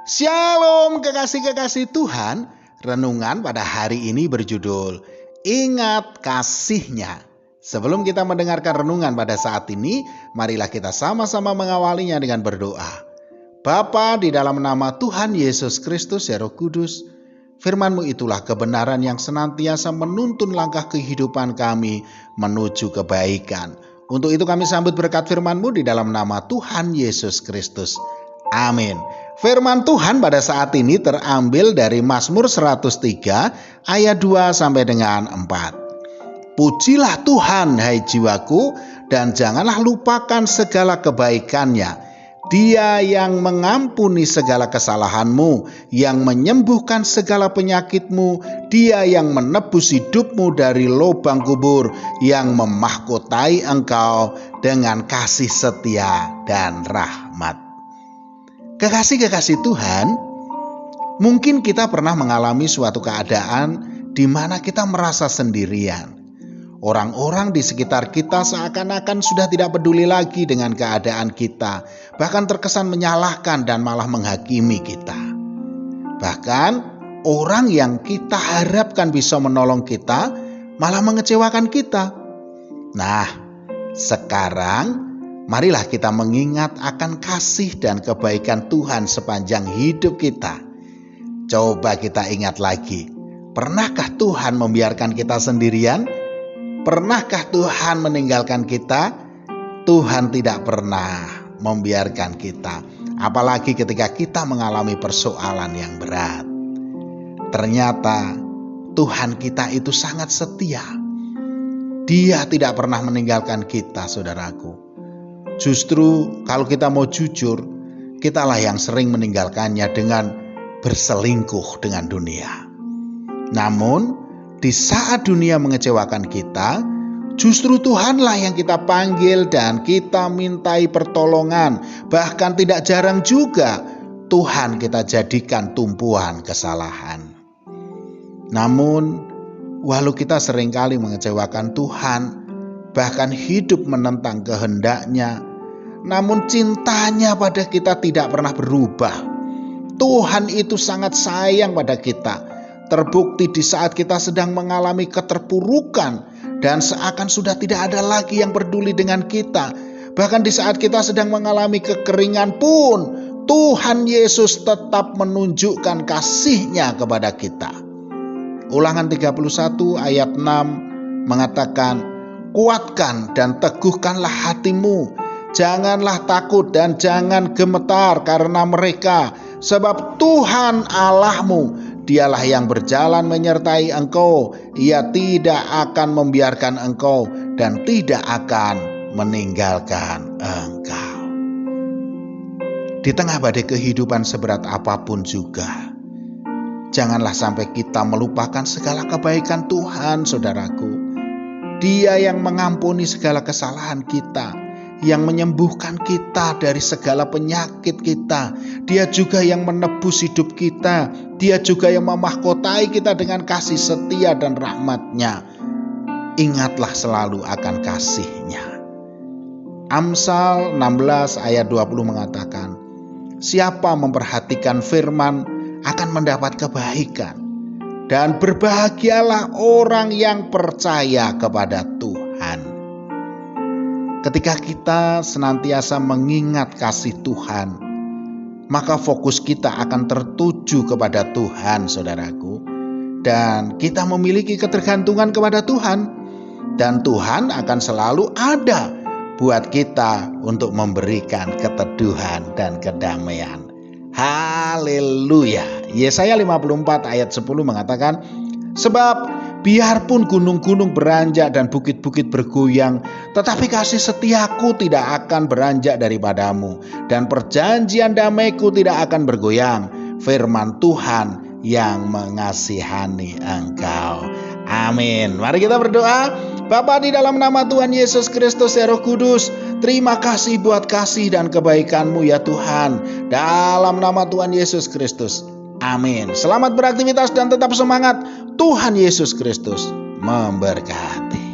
Shalom kekasih-kekasih Tuhan. Renungan pada hari ini berjudul Ingat Kasih-Nya. Sebelum kita mendengarkan renungan pada saat ini, marilah kita sama-sama mengawalinya dengan berdoa. Bapa, di dalam nama Tuhan Yesus Kristus ya Roh Kudus, firman-Mu itulah kebenaran yang senantiasa menuntun langkah kehidupan kami menuju kebaikan. Untuk itu kami sambut berkat firman-Mu di dalam nama Tuhan Yesus Kristus. Amin. Firman Tuhan pada saat ini terambil dari Mazmur 103 ayat 2 sampai dengan 4. Pujilah Tuhan hai jiwaku, dan janganlah lupakan segala kebaikan-Nya. Dia yang mengampuni segala kesalahanmu, yang menyembuhkan segala penyakitmu, Dia yang menebus hidupmu dari lubang kubur, yang memahkotai engkau dengan kasih setia dan rahmat. Kekasih-kekasih Tuhan, mungkin kita pernah mengalami suatu keadaan di mana kita merasa sendirian. Orang-orang di sekitar kita seakan-akan sudah tidak peduli lagi dengan keadaan kita, bahkan terkesan menyalahkan dan malah menghakimi kita. Bahkan orang yang kita harapkan bisa menolong kita malah mengecewakan kita. Nah, sekarang marilah kita mengingat akan kasih dan kebaikan Tuhan sepanjang hidup kita. Coba kita ingat lagi, pernahkah Tuhan membiarkan kita sendirian? Pernahkah Tuhan meninggalkan kita? Tuhan tidak pernah membiarkan kita, apalagi ketika kita mengalami persoalan yang berat. Ternyata Tuhan kita itu sangat setia. Dia tidak pernah meninggalkan kita, saudaraku. Justru kalau kita mau jujur, kitalah yang sering meninggalkannya dengan berselingkuh dengan dunia. Namun, di saat dunia mengecewakan kita, justru Tuhanlah yang kita panggil dan kita mintai pertolongan. Bahkan tidak jarang juga Tuhan kita jadikan tumpuan kesalahan. Namun, walau kita seringkali mengecewakan Tuhan, bahkan hidup menentang kehendak-Nya, namun cintanya pada kita tidak pernah berubah. Tuhan itu sangat sayang pada kita. Terbukti di saat kita sedang mengalami keterpurukan dan seakan sudah tidak ada lagi yang peduli dengan kita. Bahkan di saat kita sedang mengalami kekeringan pun, Tuhan Yesus tetap menunjukkan kasih-Nya kepada kita. Ulangan 31 ayat 6 mengatakan, kuatkan dan teguhkanlah hatimu, janganlah takut dan jangan gemetar karena mereka, sebab Tuhan Allahmu, Dialah yang berjalan menyertai engkau. Ia tidak akan membiarkan engkau dan tidak akan meninggalkan engkau. Di tengah badai kehidupan seberat apapun juga, janganlah sampai kita melupakan segala kebaikan Tuhan, saudaraku. Dia yang mengampuni segala kesalahan kita, yang menyembuhkan kita dari segala penyakit kita. Dia juga yang menebus hidup kita. Dia juga yang memahkotai kita dengan kasih setia dan rahmat-Nya. Ingatlah selalu akan kasih-Nya. Amsal 16 ayat 20 mengatakan, siapa memperhatikan firman akan mendapat kebaikan, dan berbahagialah orang yang percaya kepada Tuhan. Ketika kita senantiasa mengingat kasih Tuhan, maka fokus kita akan tertuju kepada Tuhan, saudaraku. Dan kita memiliki ketergantungan kepada Tuhan. Dan Tuhan akan selalu ada buat kita untuk memberikan keteduhan dan kedamaian. Haleluya. Yesaya 54 ayat 10 mengatakan, sebab biarpun gunung-gunung beranjak dan bukit-bukit bergoyang, tetapi kasih setiaku tidak akan beranjak daripadamu, dan perjanjian damaiku tidak akan bergoyang. Firman Tuhan yang mengasihani engkau. Amin. Mari kita berdoa. Bapa, di dalam nama Tuhan Yesus Kristus ya Roh Kudus, terima kasih buat kasih dan kebaikan-Mu ya Tuhan. Dalam nama Tuhan Yesus Kristus. Amin. Selamat beraktivitas dan tetap semangat. Tuhan Yesus Kristus memberkati.